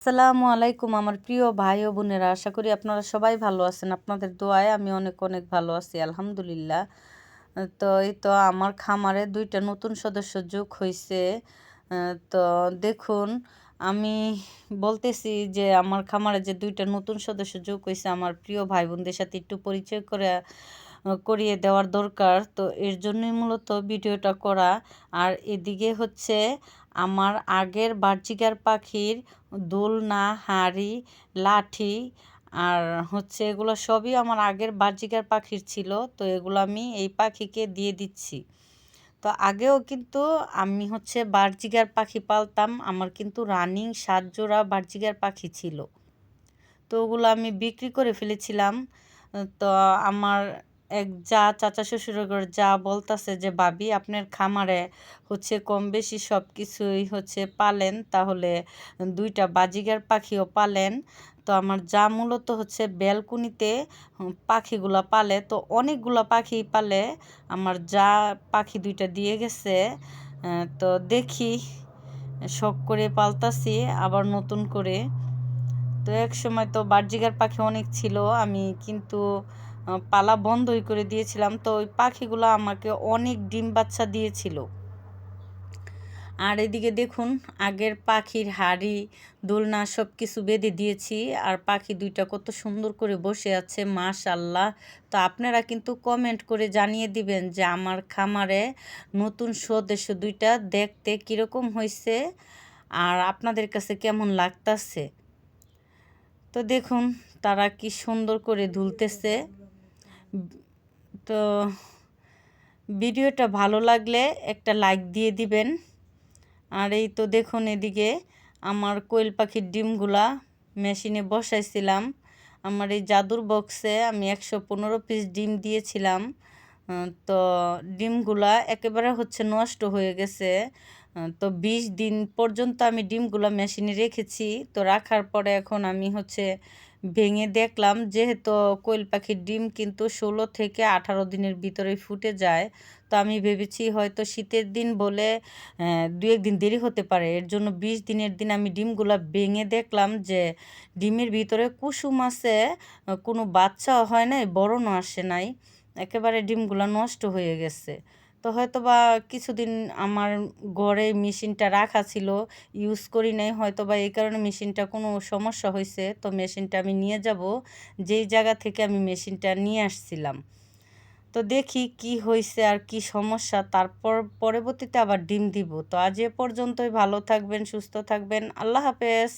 আসসালামু আলাইকুম আমার প্রিয় ভাই ও বোনেরা, আশা করি আপনারা সবাই ভালো আছেন। আপনাদের দোয়ায় আমি অনেক অনেক ভালো আছি, আলহামদুলিল্লাহ। তো এই তো আমার খামারে 2টা নতুন সদস্য যোগ হয়েছে। তো দেখুন, আমি বলতেছি যে আমার খামারে যে 2টা নতুন সদস্য যোগ হয়েছে, আমার প্রিয় ভাই বোনদের সাথে একটু পরিচয় করিয়ে দেওয়ার দরকার। তো এর জন্যই মূলত ভিডিওটা করা। আর এদিকে হচ্ছে আমার আগের বার্জিকার পাখির দোলনা, হাঁড়ি, লাঠি আর হচ্ছে এগুলো সবই আমার আগের বার্জিকার পাখির ছিল। তো এগুলো আমি এই পাখিকে দিয়ে দিচ্ছি। তো আগেও কিন্তু আমি হচ্ছে বার্জিকার পাখি পালতাম। আমার কিন্তু রানিং 7 জোড়া বার্জিকার পাখি ছিল। তো ওগুলো আমি বিক্রি করে ফেলেছিলাম। তো আমার এক চাচা শ্বশুরের ঘরে বলতাছে যে ভাবি, আপনার খামারে হচ্ছে কম বেশি সব কিছুই হচ্ছে পালেন, তাহলে 2টা বাজিগার পাখিও পালেন। তো আমার মূলত হচ্ছে ব্যালকনিতে পাখিগুলা পালে, তো অনেকগুলা পাখি পালে। আমার পাখি 2টা দিয়ে গেছে। তো দেখি, শখ করে পালতাছি আবার নতুন করে। তো এক সময় তো বার্জিকার পাখি অনেক ছিল, আমি কিন্তু পালা বন্ধই করে দিয়েছিলাম। তো ওই পাখিগুলো আমাকে অনেক ডিম বাচ্চা দিয়েছিল। আর এদিকে দেখুন, আগের পাখির হাড়ি, দোলনা সব কিছু বেঁধে দিয়েছি। আর পাখি 2টা কত সুন্দর করে বসে আছে, মাশাআল্লাহ। তো আপনারা কিন্তু কমেন্ট করে জানিয়ে দিবেন যে আমার খামারে নতুন সদস্য 2টা দেখতে কীরকম হয়েছে আর আপনাদের কাছে কেমন লাগতাছে। তো দেখুন, তারা কি সুন্দর করে দুলতেছে। তো ভিডিওটা ভালো লাগলে একটা লাইক দিয়ে দিবেন। আর এই তো দেখুন, এদিকে আমার কোয়েল পাখির ডিমগুলা মেশিনে বসাইছিলাম। আমার এই জাদুর বক্সে আমি 115 পিস ডিম দিয়েছিলাম। তো ডিমগুলা একেবারে হচ্ছে নষ্ট হয়ে গেছে। তো 20 দিন পর্যন্ত আমি ডিমগুলা মেশিনে রেখেছি। তো রাখার পরে এখন আমি হচ্ছে ভেঙে দেখলাম, যেহেতু কোয়েল পাখির ডিম কিন্তু 16 থেকে 18 দিনের ভিতরে ফুটে যায়। তো আমি ভেবেছি হয়তো শীতের দিন বলে 2-1 দিন দেরি হতে পারে। এর জন্য 20 দিনের দিন আমি ডিমগুলা ভেঙে দেখলাম যে ডিমের ভিতরে কুসুম আছে, কোনো বাচ্চাও হয় নাই, বড়নও আসে নাই। একেবারে ডিমগুলা নষ্ট হয়ে গেছে। তো হয়তোবা কিছুদিন আমার ঘরে মেশিনটা রাখা ছিল, ইউজ করি নাই, হয়তোবা এই কারণে মেশিনটা কোনো সমস্যা হয়েছে। তো মেশিনটা আমি নিয়ে যাব যেই জায়গা থেকে আমি মেশিনটা নিয়ে আসছিলাম। তো দেখি কি হয়েছে আর কি সমস্যা, তারপর পরবর্তীতে আবার ডিম দিব। তো আজ এ পর্যন্তই, ভালো থাকবেন, সুস্থ থাকবেন, আল্লাহ হাফেজ।